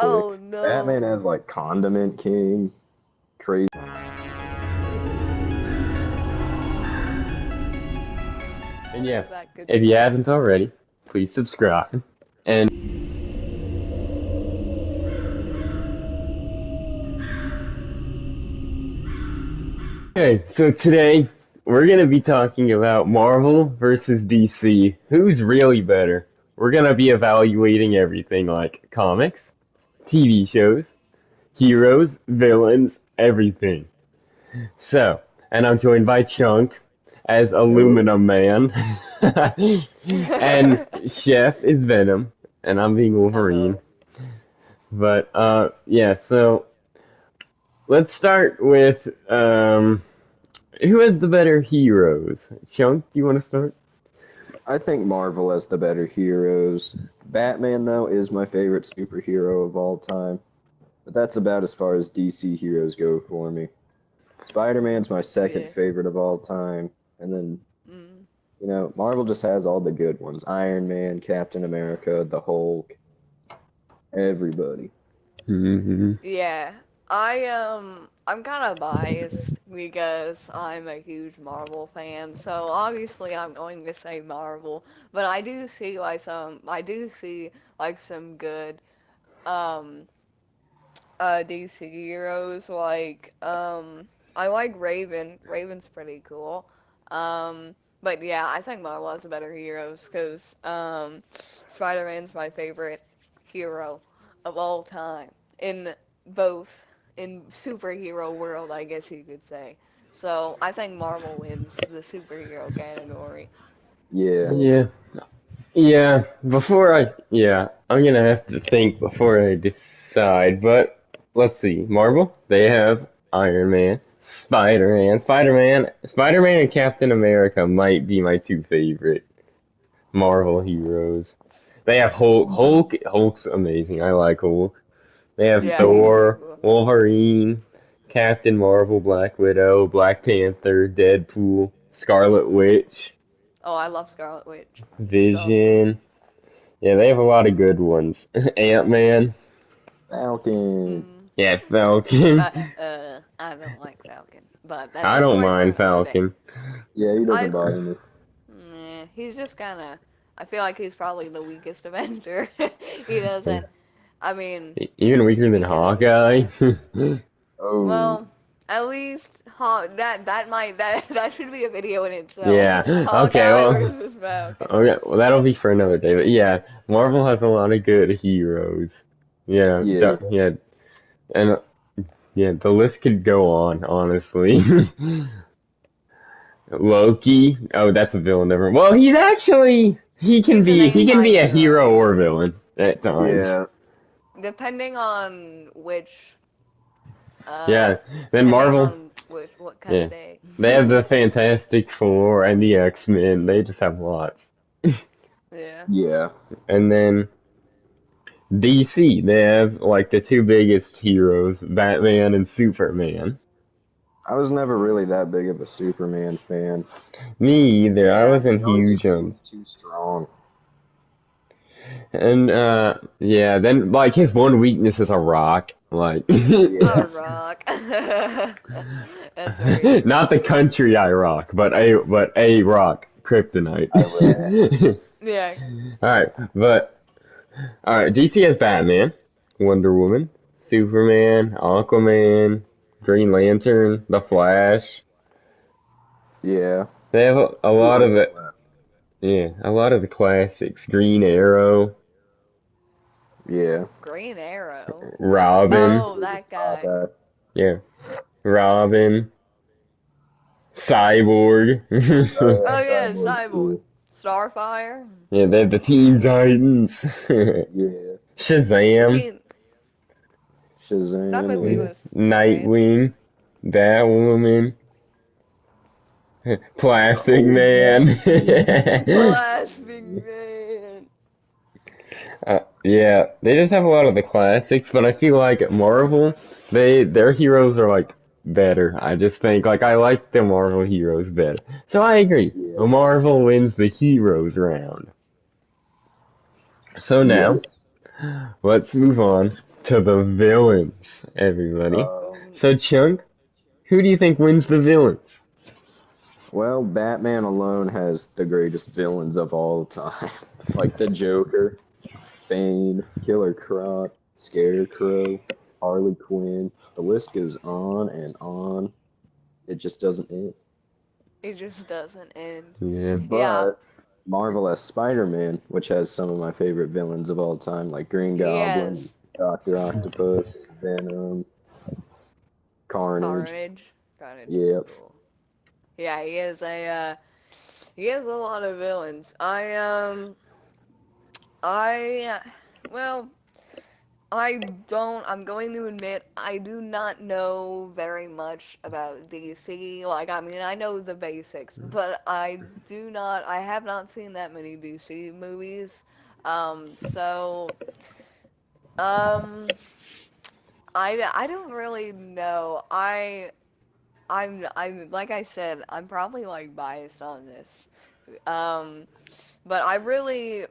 quick. Oh no. Batman as like Condiment King, crazy. And yeah, That good if you stuff. haven't already, please subscribe. And okay, so today we're gonna be talking about Marvel versus DC. Who's really better? We're gonna be evaluating everything like comics, TV shows, heroes, villains, everything. So, and I'm joined by Chunk as Yo. Aluminum Man, and Chef is Venom, and I'm being Wolverine. Hello. But yeah. So let's start with who has the better heroes? Chunk, do you want to start? I think Marvel has the better heroes. Batman, though, is my favorite superhero of all time. But that's about as far as DC heroes go for me. Spider-Man's my second Yeah. favorite of all time. And then, Mm. Marvel just has all the good ones. Iron Man, Captain America, the Hulk, everybody. Hmm. Yeah. I'm kind of biased because I'm a huge Marvel fan, so obviously I'm going to say Marvel, but I do see like some good um DC heroes like I like Raven. Raven's pretty cool. But yeah, I think Marvel has better heroes because Spider-Man's my favorite hero of all time in both in superhero world, I guess you could say. So I think Marvel wins the superhero category. Yeah. Yeah, yeah. I'm gonna have to think before I decide. But let's see. Marvel, they have Iron Man, Spider-Man, and Captain America might be my two favorite Marvel heroes. They have Hulk. Hulk's amazing. I like Hulk. They have Yeah, he's hmm pretty Thor, cool. Wolverine, Captain Marvel, Black Widow, Black Panther, Deadpool, Scarlet Witch, Oh, I love Scarlet Witch. She's awesome. Vision. Yeah, they have a lot of good ones. Ant-Man. Falcon. Mm. Yeah, Falcon. I don't like Falcon, but that's I a don't story for mind another day. Falcon. Yeah, he doesn't I bother me. He's just kind of. I feel like he's probably the weakest Avenger. He doesn't. I mean, Even weaker than he can. Hawkeye. Oh, Well, at least that should be a video in itself. Yeah. Okay. Hawkeye Well. versus Falcon. Okay. Well, that'll be for another day. But yeah, Marvel has a lot of good heroes. Yeah. yeah. Yeah. And yeah, the list could go on. Honestly. Loki. Oh, that's a villain. Never. Well, he's actually he can He's an be a hero anti-hero, or villain at times. Yeah. depending on which, Yeah. Then depending Marvel. on which what kind of Yeah. day. They have the Fantastic Four and the X-Men. They just have lots. Yeah. Yeah. And then DC, they have like the two biggest heroes, Batman and Superman. I was never really Mm. that big of a Superman fan. Me either. I Yeah. wasn't He always huge just on. seemed too strong. And yeah, then like his one weakness is a rock. Like Yeah. A rock. That's very not true. the country I rock, but a rock, Iraq. kryptonite. Yeah. Alright, but alright, DC has Batman, Wonder Woman, Superman, Aquaman, Green Lantern, The Flash. Yeah. They have a Ooh, I lot of like it. that. Yeah, a lot of the classics. Green Arrow, Yeah. Green Arrow. Robin. Oh, Easily that just top guy. that. Yeah, Robin, Cyborg. Oh yeah, Oh yeah, Cyborg Cyborg. too. Starfire. Yeah, they have the Teen Titans. Yeah. Shazam, Teen. That Shazam. movie Yeah. was great. Nightwing, Batwoman, The Plastic old Man. Batman. Plastic Man. Yeah, they just have a lot of the classics, but I feel like Marvel, their heroes are like better. I just think like I like the Marvel heroes better. So I agree. Yeah. Marvel wins the heroes round. So Yep. now let's move on. to the villains, everybody. Um, So, Chunk, who do you think wins the villains? Well, Batman alone has the greatest villains of all time. Like the Joker, Bane, Killer Croc, Scarecrow, Harley Quinn. The list goes on and on. It just doesn't end. it just doesn't end. Yeah. Yeah, But Marvel has Spider-Man, which has some of my favorite villains of all time, like Green Goblin, yes. Doctor Octopus, Venom, Carnage. Carnage. Carnage is Yep. cool. Yeah, he has a lot of villains. I well, I'm going to admit, I do not know very much about DC. Like, I mean, I know the basics, but I have not seen that many DC movies. So, um, I don't really know. Like I said, I'm probably like biased on this. Um, but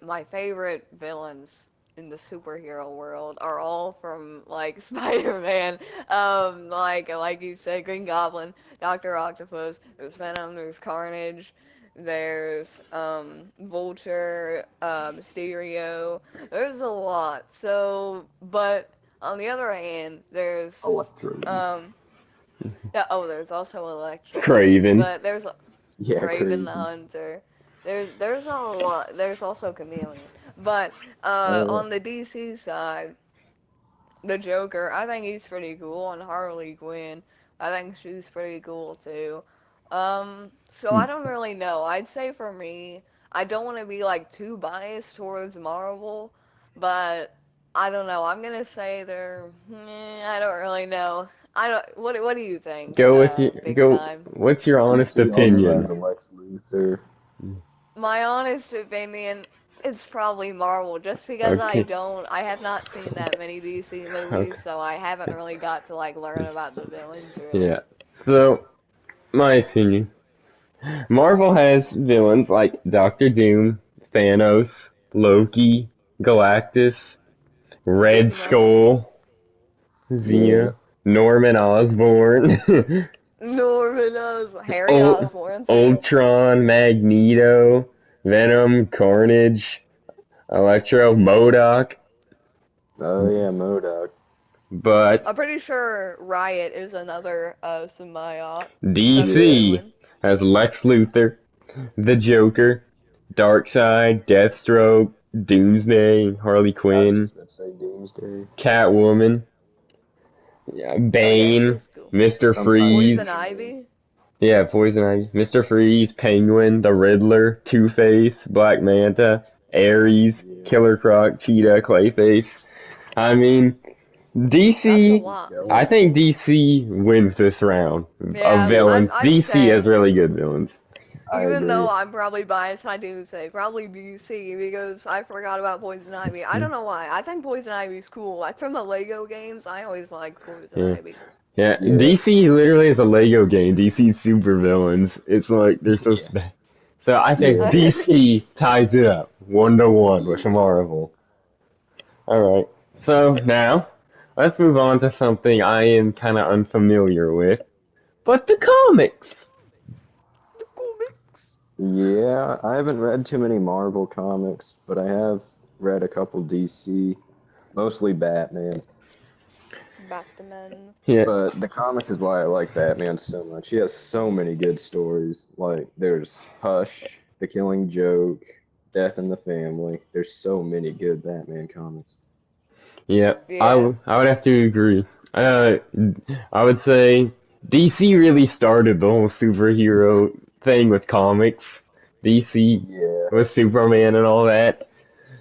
my favorite villains in the superhero world are all from like Spider-Man. Like you said, Green Goblin, Doctor Octopus. There's Venom. There's Carnage. There's Vulture, Mysterio. There's a lot. So, but on the other hand, there's Electro. um yeah, oh, there's also Electro, Craven. but there's Yeah, Raven the crazy. Hunter. There's a lot. There's also Chameleon. But Oh on the DC side, the Joker, I think he's pretty cool, and Harley Quinn, I think she's pretty cool too. So yeah. I don't really know. I'd say for me, I don't want to be like too biased towards Marvel, but I don't know. I'm gonna say I don't really know. I don't. What do you think? Go with you. Big Go. time. What's your honest DC also opinion? has a Lex Luthor. My honest opinion, it's probably Marvel, just because Okay. I have not seen that many DC movies, Okay. so I haven't really got to like learn about the villains really. Yeah. So, my opinion. Marvel has villains like Doctor Doom, Thanos, Loki, Galactus, Red Sigma, Skull, Yeah. Xena, Norman Osborn, Norman Osborn, Harry Osborn too. Ultron, Magneto, Venom, Carnage, Electro, MODOK. Oh yeah, Modoc. But I'm pretty sure Riot is another symbiote, another Yeah. DC villain. has Lex Luthor, the Joker, Darkseid, Deathstroke, Doomsday, Harley I was Quinn, just about to say Doomsday. Catwoman, yeah, Oh yeah, Bane, she's cool. Mr. Sometimes Freeze, Poison Superman. Ivy. yeah, Poison Ivy, Mr. Freeze, Penguin, the Riddler, Two-Face, Black Manta, Ares, Yeah. Killer Croc, Cheetah, Clayface. I mean, That's a DC, DC lot. I Skeletor. think DC wins this round of Yeah, Yeah, villains. I'd DC has say. really good villains. I Even though agree. I'm probably biased, I do say probably DC because I forgot about Poison Ivy. I don't know why. I think Poison Ivy's cool. Like from the Lego games, I always liked Poison Yeah. Ivy. Yeah, Yeah. DC literally is a Lego game. DC super villains. It's like they're so Yeah. spe- So I think Yeah. DC ties it up 1-1 with Yeah. Marvel. All right. So now let's move on to something I am kind of unfamiliar with, but the comics. The comics. Yeah, I haven't read too many Marvel comics, but I have read a couple DC, mostly Batman. Batman. Yeah. But the comics is why I like Batman so much. He has so many good stories. Like there's Hush, The Killing Joke, Death in the Family. There's so many good Batman comics. Yeah. Yeah. I would have to agree. Uh, I would say DC really started the whole superhero thing with comics. DC Yeah, with Superman and all that.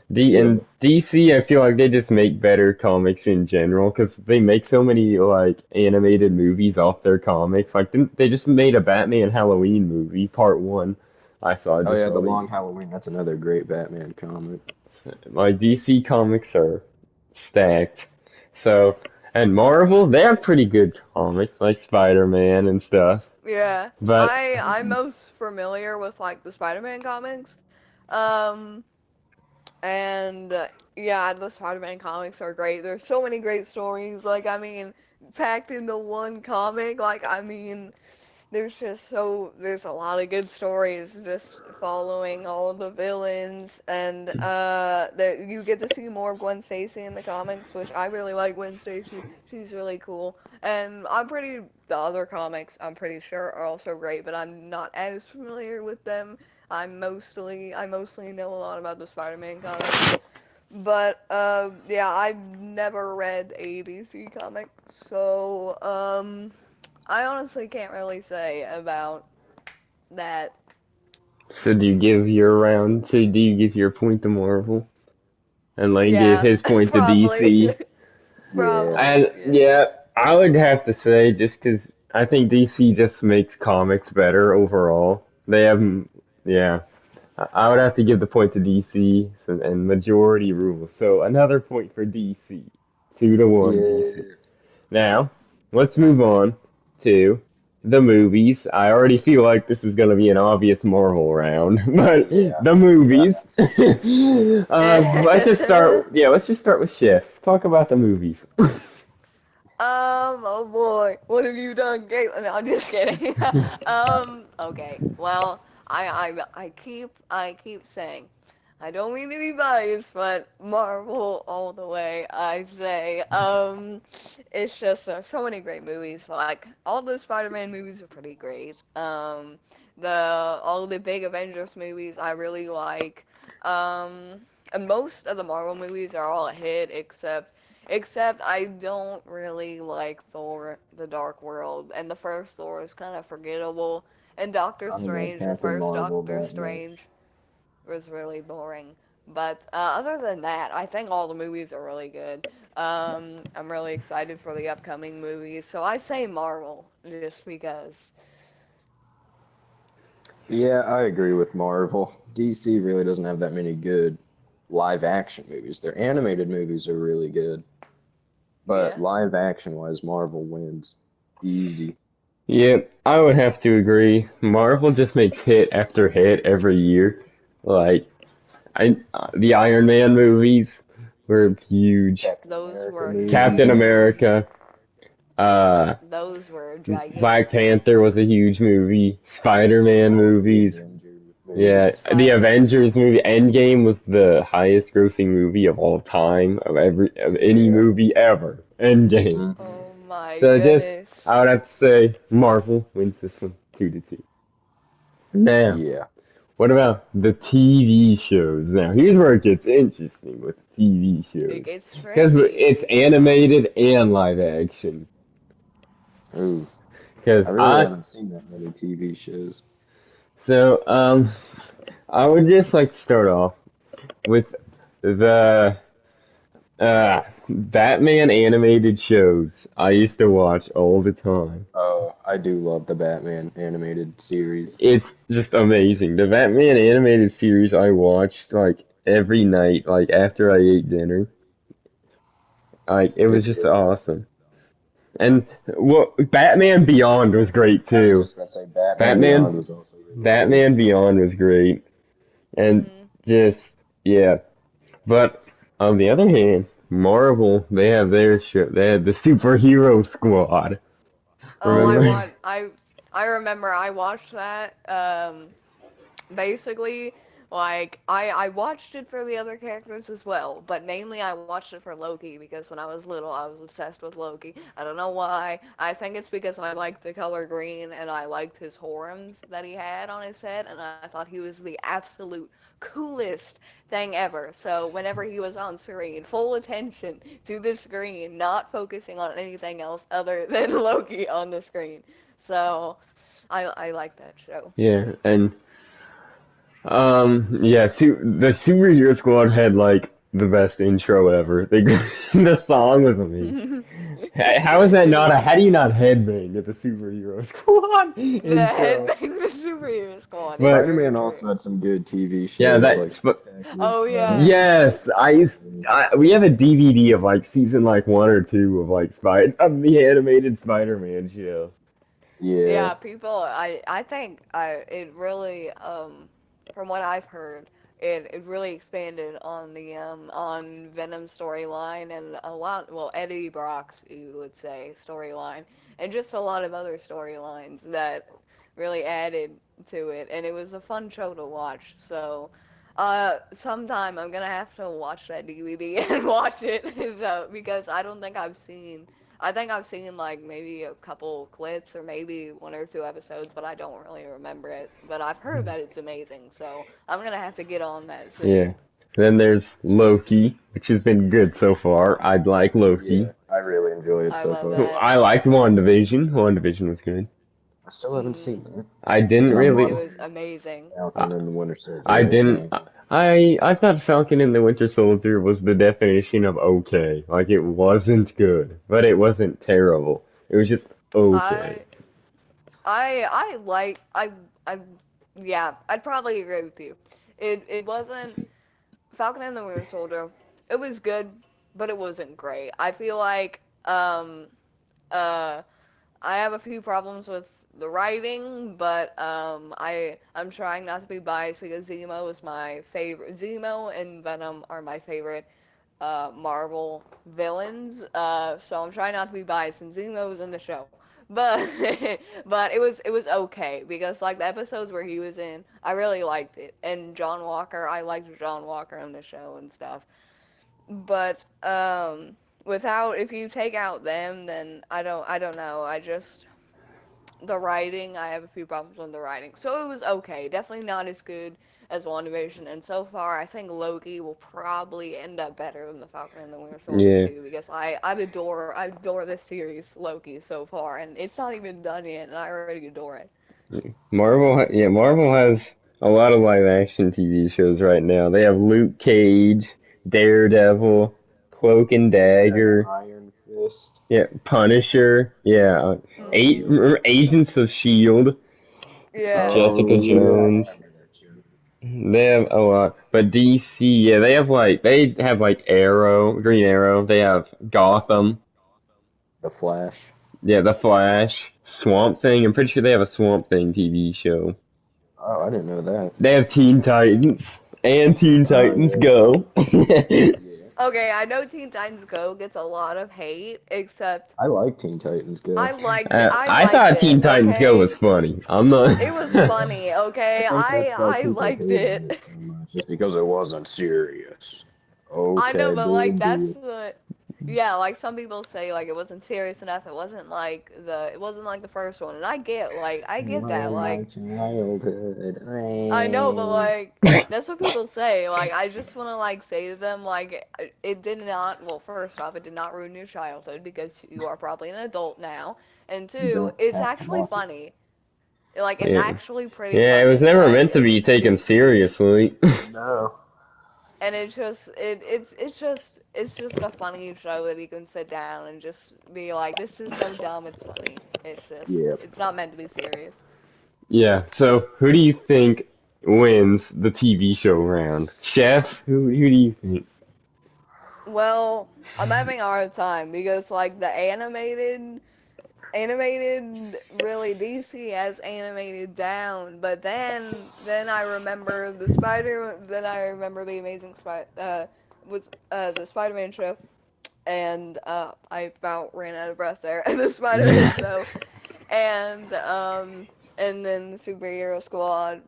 yeah, And DC, I feel like they just make better comics in general because they make so many like animated movies off their comics. Like they just made a Batman Halloween movie, part one. I saw Oh just yeah, The like Long Halloween. That's another great Batman comic. DC comics are stacked. So and Marvel, they have pretty good comics like Spider-Man and stuff. Yeah. But I'm most familiar with like the Spider-Man comics. Um, And yeah, the Spider-Man comics are great. There's so many great stories. Like, I mean, packed into one comic. Like, I mean, there's a lot of good stories just following all the villains, and that you get to see more of Gwen Stacy in the comics, which I really like. Gwen Stacy, she's really cool. And the other comics I'm pretty sure are also great, but I'm not as familiar with them. I mostly know a lot about the Spider-Man comics. But yeah, I've never read a DC comic, so I honestly can't really say about that. So do you give your round? So do you give your point to Marvel, and Lane gave Yeah, his point to probably. DC? Yeah. And Probably, yeah. yeah, I would have to say just because I think DC just makes comics better overall. They have, yeah. I would have to give the point to DC and majority rule. So another point for DC, 2-1 DC. Yeah. Now, let's move on to the movies. I already feel like this is going to be an obvious Marvel round, but Yeah. the movies. Let's just um, start. Yeah, let's just start with Chef. Talk about the movies. oh boy, what have you done, Caitlin? No, I'm just kidding. Okay. Well, I keep saying, I don't mean to be biased, but Marvel all the way. I say, it's just so many great movies. Like all the Spider-Man movies are pretty great. All the big Avengers movies I really like. And most of the Marvel movies are all a hit, except I don't really like Thor: The Dark World, and the first Thor is kind of forgettable. And Doctor I'm a Strange, the Captain first Marvel Doctor that much. Strange was really boring. But other than that, I think all the movies are really good. I'm really excited for the upcoming movies, so I say Marvel just because. Yeah, I agree with Marvel. DC really doesn't have that many good live action movies. Their animated movies are really good, but Yeah. live action wise, Marvel wins. Easy. Yeah, I would have to agree. Marvel just makes hit after hit every year. Like the Iron Man movies were huge. Captain Those America were Captain movies. huge. America, uh, Those were Black gigantic. Panther was a huge movie. Spider-Man All of the movies. Avengers Yeah, movies. the Spider-Man. Avengers movie Endgame was the highest grossing movie of all time of any Yeah. movie ever. Endgame. Hmm. Oh my So just goodness. I would have to say Marvel wins this one 2-2. Now, Yeah. what about the TV shows? Now, here's where it gets interesting with the TV It shows. gets Because it's tricky. animated and live action. Ooh, Because I really I, haven't seen that many TV shows. so, I would just like to start off with the Batman animated shows I used to watch all the time. Oh, I do love the Batman animated series. It's just amazing. The Batman animated series I watched like every night, like after I ate dinner. Like it was It's just good. awesome. And well, Batman Beyond was great I was too. just about to say Batman Beyond Batman was also really good. Batman Beyond was great. And Mhm. just yeah. But on the other hand, Marvel, they have their show. They had the Superhero Squad. Oh, Remember? I remember I watched that. Basically, like I watched it for the other characters as well, but mainly I watched it for Loki because when I was little I was obsessed with Loki. I don't know why. I think it's because I liked the color green and I liked his horns that he had on his head, and I thought he was the absolute coolest thing ever. So whenever he was on screen, full attention to the screen, not focusing on anything else other than Loki on the screen. So I like that show. Yeah, and yeah, the Superhero Squad had like the best intro ever. The song was amazing. How is that It not a? was. How do you not headbang at the Superhero Squad The intro? headbang the superhero squad is But very Spider-Man true. also had some good TV yeah, shows like that's but Spectacular Oh yeah. yes, Spider-Man. we have a DVD of like season like 1 or 2 of like of the animated Spider-Man show. Yeah. Yeah, people I think I it really from what I've heard, it really expanded on Venom's storyline and a lot, well, Eddie Brock's, you would say, storyline, and just a lot of other storylines that really added to it, and it was a fun show to watch. So sometime I'm gonna have to watch that DVD and watch it, so because I think I've seen like maybe a couple clips or maybe one or two episodes, but I don't really remember it. But I've heard that it's amazing, so I'm gonna have to get on that Yeah. soon. Then there's Loki, which has been good so far. I'd like Loki. Yeah, I really enjoy it I so love far. that. I liked WandaVision. WandaVision was good. I still haven't seen that. I didn't And I'm really. It watching was amazing. Falcon and the Winter Soldier I right didn't. now. I thought Falcon and the Winter Soldier was the definition of okay. Like it wasn't good, but it wasn't terrible. It was just okay. I I like I yeah, I'd probably agree with you. It wasn't Falcon and the Winter Soldier. It was good, but it wasn't great. I feel like uh I have a few problems with the writing, but I'm trying not to be biased because Zemo is my favorite. Zemo and Venom are my favorite Marvel villains. So I'm trying not to be biased, and Zemo was in the show. But but it was okay because like the episodes where he was in, I really liked it. And John Walker, I liked John Walker in the show and stuff. But without if you take out them, then I don't know. I just the writing, I have a few problems with the writing. So it was okay. Definitely not as good as WandaVision. And so far, I think Loki will probably end up better than the Falcon and the Winter Soldier Yeah. too, because I adore this series Loki so far, and it's not even done yet, and I already adore it. Marvel has a lot of live action TV shows right now. They have Luke Cage, Daredevil, Cloak and They have Dagger, Iron Fist. yeah, Punisher, yeah, Mhm. remember Agents of Shield, Yeah. Jessica Oh yeah, I Jones. remember that show. They have a lot, but DC, yeah, they have like Arrow, Green Arrow. They have Gotham, The Flash. yeah, The Flash, Swamp Thing. I'm pretty sure they have a Swamp Thing TV show. Oh, I didn't know that. They have Teen Titans and Teen Oh Titans yeah. Go. Yeah. Okay, I know Teen Titans Go gets a lot of hate, except I like Teen Titans Go. I I liked thought it. Teen Titans Go was Okay, funny. I'm not. it was funny. I Okay, think I that's why I people liked hated it it. so much. Just because it wasn't serious. I know, Okay, but like big that's deal. what, yeah, like some people say like it wasn't serious enough. It wasn't like the first one, and I get that. Oh, my Like childhood. I know, but like that's what people say. Like I just want to like say to them like it did not. Well, first off, it did not ruin your childhood because you are probably an adult now, and You two, don't it's have to actually watch it. funny. Like it's Yeah, actually pretty yeah. It was funny. never Like meant to be taken seriously. No. and it's just a funny show that you can sit down and just be like, this is so dumb, it's funny. Yeah. It's not meant to be serious. Yeah. So, who do you think wins the TV show round? Chef? Who do you think? Well, I'm having a hard time because like the animated really DC has animated down, but then I remember the Amazing Spider was the Spider-Man show, and I about ran out of breath there. The Spider-Man show, and and then the Superhero Squad.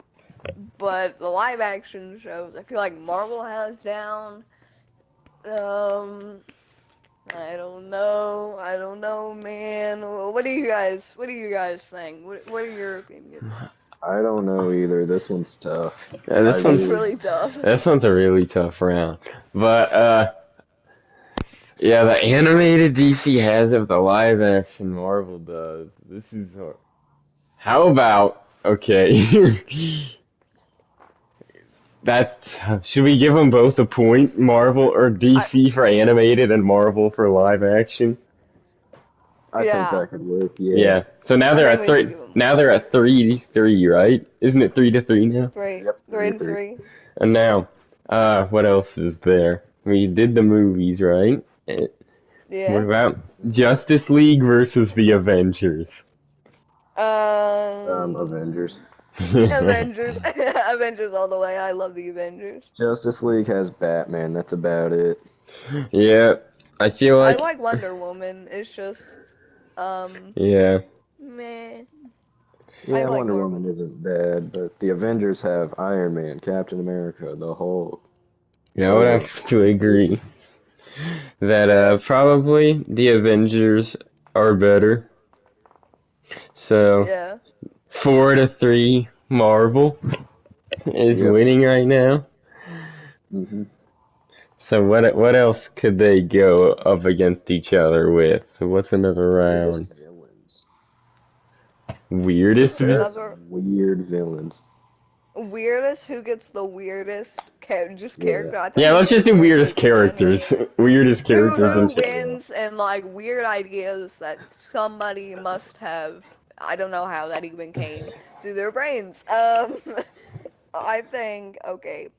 But the live action shows, I feel like Marvel has down. Um, I don't know, man. What do you guys think? What are your opinions? I don't know either. This one's tough. Yeah, I this one's It's really. really tough. this one's a really tough round. But yeah, the animated DC has it, the live action Marvel does. This is how about okay? That's should we give them both a point? Marvel or I DC for animated and Marvel for live action? I think yeah. that could work. Yeah. Yeah. So now I they're think at we should three. give them Now they're at 3-3, right? Isn't it 3-3 now? three, Yep. three Three and three. three. And now, what else is there? We did the movies, right? What Yeah. about Justice League versus the Avengers? Um. Avengers. Avengers, Avengers all the way. I love the Avengers. Justice League has Batman. That's about it. Yeah, I feel I like, like Wonder Woman. It's just, um, yeah. meh. I Yeah, like Wonder Marvel. Woman isn't bad, but the Avengers have Iron Man, Captain America, the Hulk. Yeah, I would Thor. have to agree that Yeah. probably the Avengers are better. So Yeah. 4-3, Marvel is Yep. winning right now. hmm So what else could they go up against each other with? What's another Weirdest round? villains. Weirdest? There are Another some weird villains. weirdest. Who gets the weirdest just Yeah. character? I think Yeah, it's let's just just do weirdest characters in characters. general. Weirdest Who characters in who chat. Yeah. wins and like weird ideas that somebody must have. I don't know how that even came to their brains. I think okay.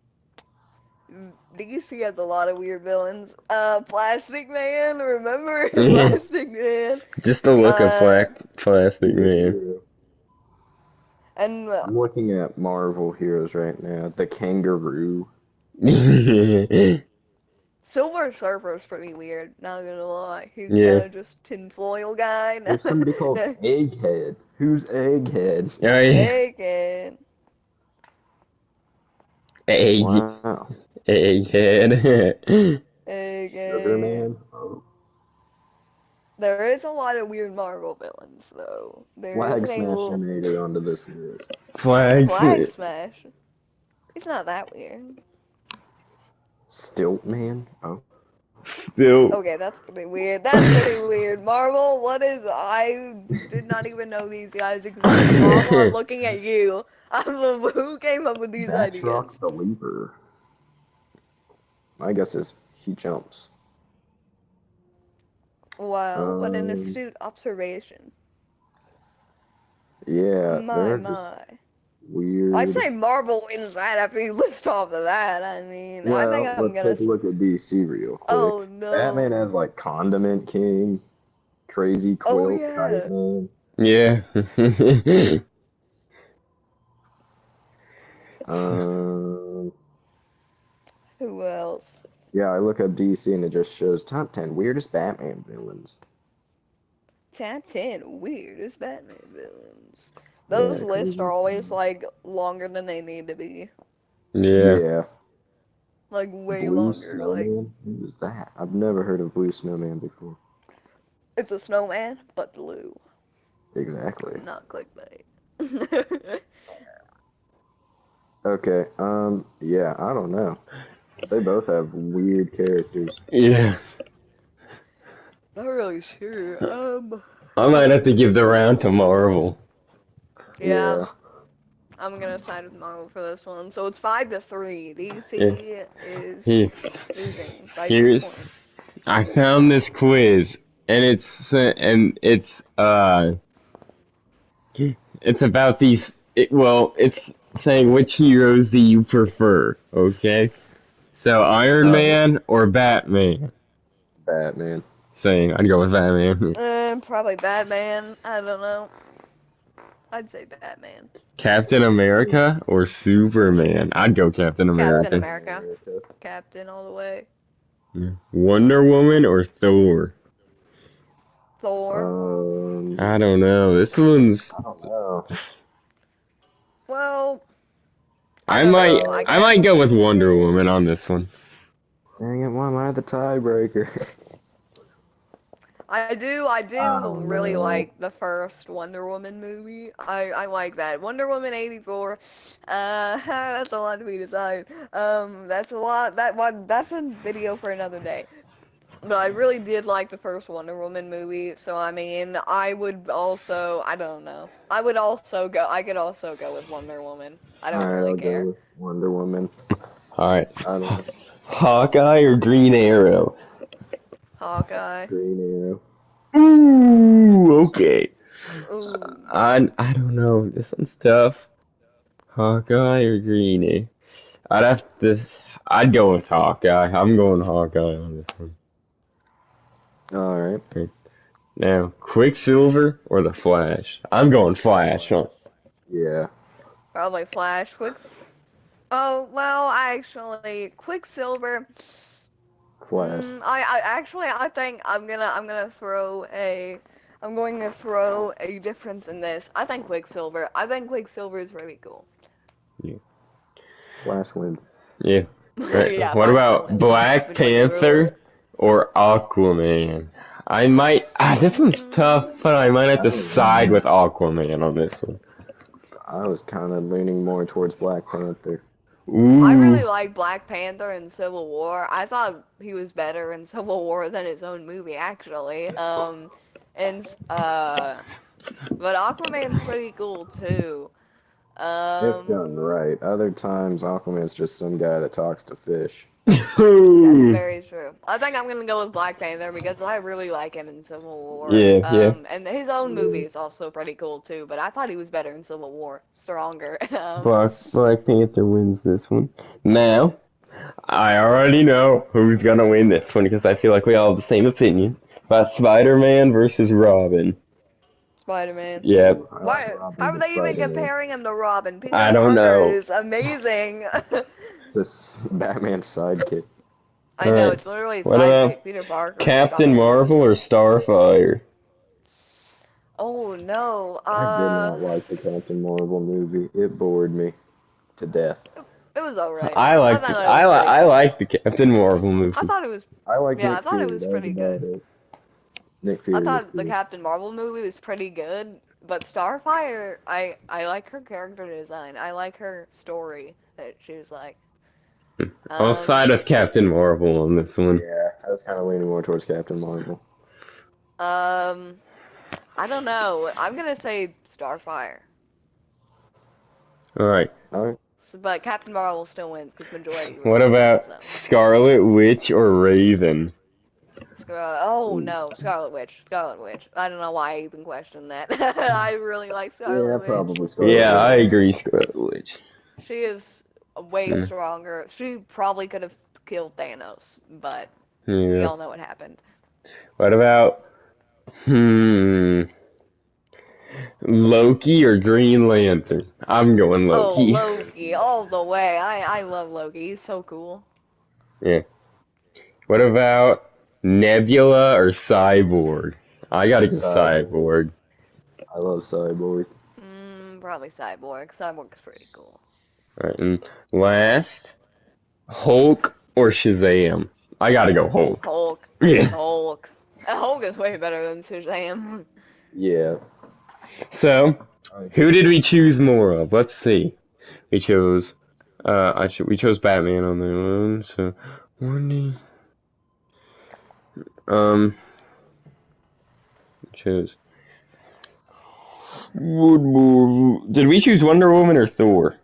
DC has a lot of weird villains. Plastic Man, remember Plastic Man? Just the look of Uh, Plastic He's a Man. hero. and I'm looking at Marvel heroes right now. The Kangaroo. Silver Surfer's pretty weird. Not gonna lie, he's kind Yeah. of just tinfoil guy. There's somebody called Egghead. Who's Egghead? Oh yeah. Again, Egg. Wow. Egghead. again. Sugarman. Oh. There is a lot of weird Marvel villains, though. There Flag isn't a Smasher little made it onto this list. Flags. Flag Smash. He's not that weird. Stiltman. Oh. Still. Okay, that's pretty weird. That's pretty weird. Marvel, what is? I did not even know these guys existed. Marvel, I'm looking at you. Who came up with these ideas? Batroc the Leaper. My guess is he jumps. Wow, what an Um. astute observation. Yeah, My, they're just my. I'd weird. say Marvel wins that after you list off of that. I mean, I think Well, I'm let's gonna. take a look at DC real quick. Oh Batman no. has like Condiment King, Crazy Oh Quilt Kite yeah. Man. Yeah. Um, Who else? yeah, I look up DC and it just shows top 10 weirdest Batman villains. Top 10 weirdest Batman villains. Those Yeah, lists Crazy. are always like longer than they need to be. Yeah. Yeah, Like way Blue longer. Like Snowman. Who is that? I've never heard of Blue Snowman before. it's a snowman, but blue. Exactly. Not clickbait. Okay. Yeah, I don't know. They both have weird characters. Yeah. Not really sure. I might have to give the round to Marvel. Yeah, Yeah. I'm gonna side with Marvel for this one. So it's 5-3. Yeah. DC is Here, losing by 2 here's. points. I found this quiz, and it's about these. It's saying which heroes do you prefer? Okay. So Iron Uh, Man or Batman? Batman. Saying I'd go with Batman. Probably Batman. I don't know. I'd say Batman. Captain America or Superman? I'd go Captain Captain America. America. Captain all the way. Yeah. Wonder Woman or Thor? Thor. I don't know. This one's. I don't know. Well, I don't might. know. I I might guess. go with Wonder Woman on this one. Dang it, why am I the tiebreaker? I do don't really know. like the first Wonder Woman movie. I like that. Wonder Woman 84. That's a lot to be decided. That's a lot. That's a video for another day. But I really did like the first Wonder Woman movie. So I mean, I would also. I don't know. I could also go with Wonder Woman. I don't Alright, really I'll go care. with Wonder Woman. All right. I don't know. Hawkeye or Green Arrow? Hawkeye. Green Arrow. Ooh, okay. Ooh. I don't know. This one's tough. Hawkeye or Green Arrow? I'd have to. I'd go with Hawkeye. I'm going Hawkeye on this one. Alright. Okay. Now, Quicksilver or the Flash? I'm going Flash. Huh? Yeah. Probably Flash. Oh well, actually, Quicksilver. Flash. I think I'm going to throw a difference in this. I think Quicksilver. I think Quicksilver is really cool. Flash wins. Yeah. Right. Yeah, What Flash about wins Black between the rules. Panther or Aquaman? I might. This one's tough, but I might have to side with Aquaman on this one. I was kind of leaning more towards Black Panther. Ooh. I really like Black Panther in Civil War. I thought he was better in Civil War than his own movie, actually. And but Aquaman's pretty cool too. If done Um, right. Other times, Aquaman's just some guy that talks to fish. that's Ooh. very true. I think I'm gonna go with Black Panther because I really like him in Civil War. Yeah, yeah. And his own movie is also pretty cool too. But I thought he was better in Civil War, stronger. Black Panther wins this one. Now, I already know who's gonna win this one because I feel like we all have the same opinion about Spider-Man versus Robin. Spider-Man. Yep. Why? How are they even comparing him to Robin? Peter I don't Parker know. is amazing. It's just Batman's sidekick. I know, Alright. it's literally his What sidekick, about Peter Parker. Captain Marvel or Starfire? Oh no. I did not like the Captain Marvel movie. It bored me to death. It was alright. I liked it. I like the Captain Marvel movie. I thought it was. I like Yeah, Nick I thought it Fury. was That pretty about good. it. Nick Fury I was thought the cool. Captain Marvel movie was pretty good, but Starfire, I like her character design. I like her story that she was like. I'll side with Captain Marvel on this one. Yeah, I was kind of leaning more towards Captain Marvel. I don't know. I'm gonna say Starfire. Alright. Alright. So, but Captain Marvel still wins because majority. What wins, about so. Scarlet Witch or Raven? Oh no, Scarlet Witch. Scarlet Witch. I don't know why I even questioned that. I really like Scarlet Witch. Probably Scarlet Yeah, I Witch. agree, Scarlet Witch. She is way Hmm. stronger. She probably could have killed Thanos, but we Yeah. all know what happened. What about Loki or Green Lantern? I'm going Loki. Oh, Loki, all the way. I love Loki. He's so cool. Yeah. What about Nebula or Cyborg? I gotta go Cyborg. I love Cyborg. Probably Cyborg. Cyborg's pretty cool. Alright, and last, Hulk or Shazam? I gotta go Hulk. Hulk. Yeah. Hulk. Hulk is way better than Shazam. Yeah. So, who did we choose more of? Let's see. We chose, we chose Batman on the one. So, chose. Did we choose Wonder Woman or Thor?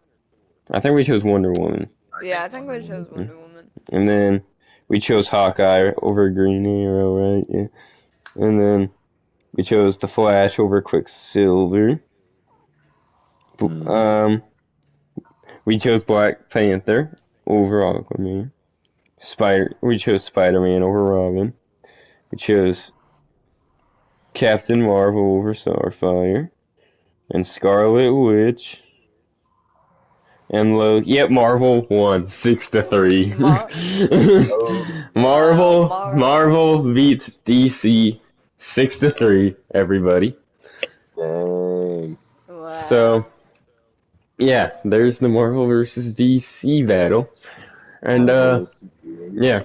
I think we chose Wonder Woman. Yeah, I think we chose Wonder Woman. And then we chose Hawkeye over Green Arrow, right? Yeah. And then we chose The Flash over Quicksilver. We chose Black Panther over Aquaman. We chose Spider-Man over Robin. We chose Captain Marvel over Starfire. And Scarlet Witch. And Yep, Marvel won 6-3. Marvel beats DC 6-3. Everybody. Dang. Wow. So, yeah, there's the Marvel versus DC battle, and yeah,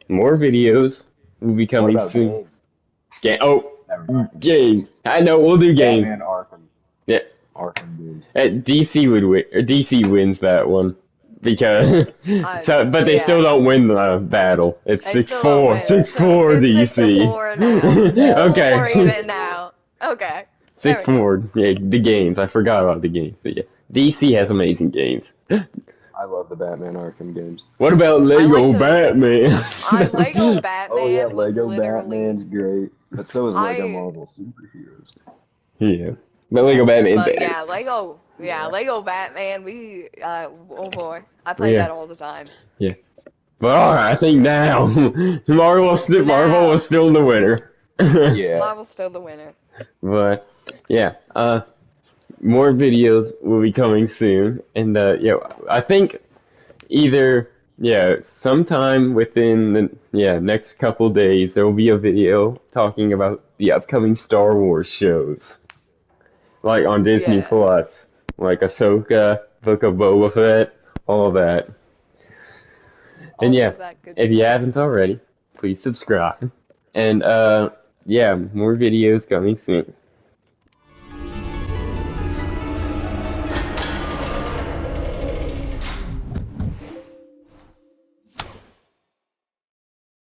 more videos will be coming soon. Games. I know we'll do games. Batman Arkham. Yeah. Arkham games. DC would win. Or DC wins that one because but they still don't win the battle. It's 6-4. 6-4 DC. 6-4 now. Okay. 4 even now. Okay. 6-4. Yeah, the games. I forgot about the games. But yeah, DC has amazing games. I love the Batman Arkham games. What about Lego Batman? Lego Batman. Oh yeah, Lego Batman's great. But so is Lego Marvel Superheroes. Yeah. But Lego Batman's better. Yeah, Lego Batman, oh boy. I play that all the time. Yeah. But alright, I think now, Marvel was still the winner. Yeah. Marvel's still the winner. But, yeah, more videos will be coming soon, and yeah, I think either sometime within the next couple days there will be a video talking about the upcoming Star Wars shows, like on Disney Yeah. Plus, like Ahsoka, Book of Boba Fett, all that. And All yeah, of that good if you stuff. haven't already, please subscribe. And yeah, more videos coming soon.